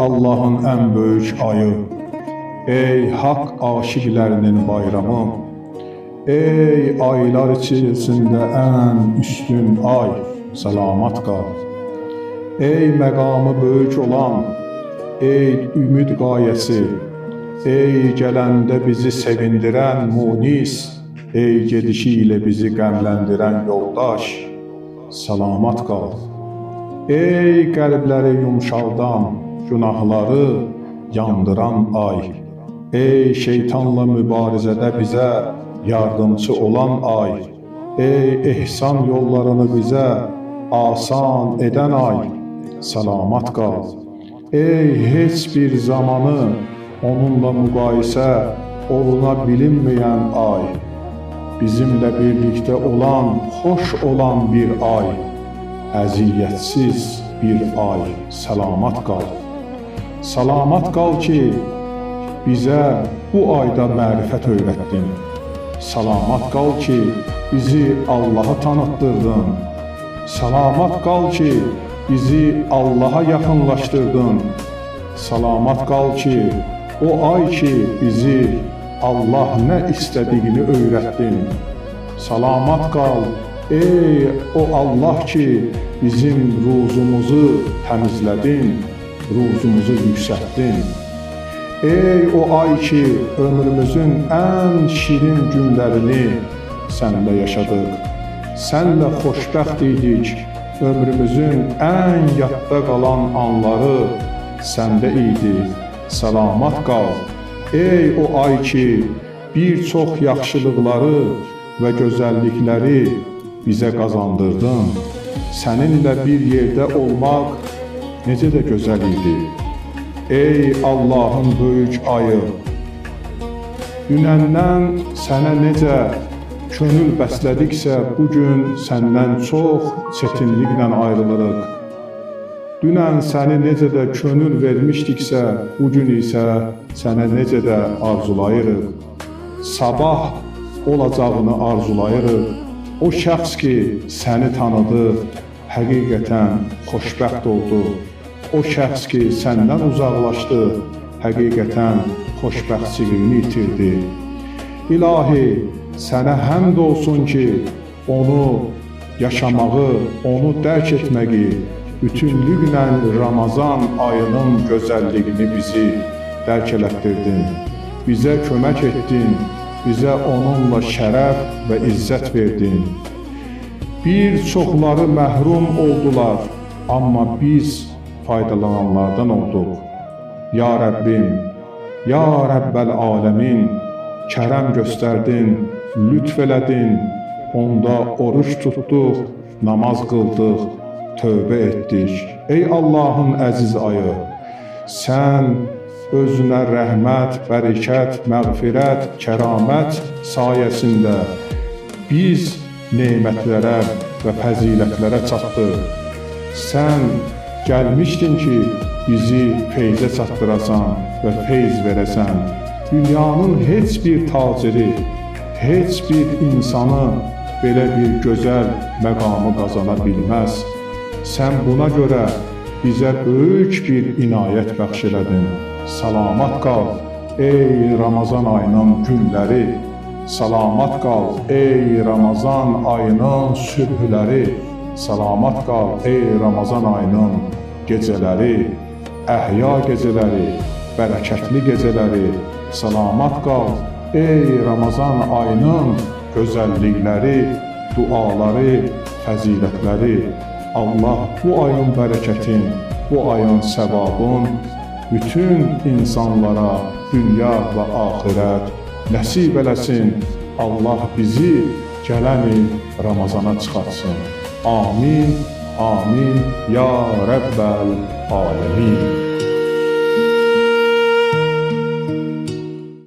Allah'ın en büyük ayı, ey hak aşıklarının bayramı, ey aylar içerisinde en üstün ay, selamat kal. Ey məqamı böyük olan, ey ümid gayesi, ey gələndə bizi sevindirən munis, ey gedişiyle bizi qəmləndirən yoldaş, selamat kal. Ey qəlbləri yumşaldan, günahları yandıran ay, ey şeytanla mübarizədə bizə yardımcı olan ay, ey ihsan yollarını bizə asan edən ay, selamat kal. Ey heç bir zamanı onunla müqayisə oluna bilinməyən ay, bizimlə birlikdə olan, xoş olan bir ay, əziyyətsiz bir ay, selamat kal. Salamat kal ki, bizə bu ayda mərifət öyrətdin. Salamat kal ki, bizi Allah'a tanıttırdın. Salamat kal ki, bizi Allah'a yaxınlaştırdın. Salamat kal ki, o ay ki, bizi Allah nə istədiyini öyrətdin. Salamat kal, ey o Allah ki, bizim ruzumuzu təmizlədin, ruzumuzu yüksəltdin. Ey o ay ki, ömrümüzün en şirin günlərini sənlə yaşadıq. Sənlə xoşbəxt idik, ömrümüzün en yadda qalan anları səndə idi. Salamat kal. Ey o ay ki, bir çox yaxşılıqları və gözəllikləri bizə qazandırdın. Səninlə bir yerdə olmaq necə də gözəl idi. Ey Allah'ın böyük ayı, dünəndən sənə necə könül bəslədiksə, bugün səndən çox çətinliklə ayrılırıq. Dünən səni necə də könül vermişdiksə, bugün isə sənə necə də arzulayırıq. Sabah olacağını arzulayırıq. O şəxs ki, səni tanıdı, həqiqətən xoşbəxt oldu. O şəxs ki, səndən uzaqlaşdı, həqiqətən xoşbəxtçiliyini itirdi. İlahi, sənə həmd olsun ki, onu yaşamağı, onu dərk etməyi, bütünlüklə Ramazan ayının gözəlliyini bizi dərk elətdirdin. Bizə kömək etdin, bizə onunla şərəf və izzət verdin. Bir çoxları məhrum oldular, amma biz faydalananlardan olduq. Ya Rəbbim, Ya Rəbbəl aləmin, kərəm göstərdin, lütf elədin, onda oruç tutduq, namaz qıldıq, tövbə etdik. Ey Allah'ın əziz ayı, sən özünə rəhmət, bərəkət, məğfirət, kəramət sayəsində biz nemətlərə və fəzilətlərə çatdıq. Sən gəlmişdin ki, bizi feyzə çatdırasan və feyz verəsən. Dünyanın heç bir taciri, heç bir insanı belə bir gözəl məqamı qazana bilməz. Sən buna görə bizə böyük bir inayət bəxş elədin. Salamat qal, ey Ramazan ayının günləri. Salamat qal, ey Ramazan ayının sübhləri. Salamat qal, ey Ramazan ayının gecələri, əhya gecələri, bərəkətli gecələri. Salamat qal, ey Ramazan ayının gözəllikləri, duaları, fəzilətləri. Allah bu ayın bərəkətin, bu ayın səvabın bütün insanlara dünya və axirət nəsib eləsin. Allah bizi gələn il Ramazana çıxartsın. Amin, amin, ya Rəbbəl aləmin.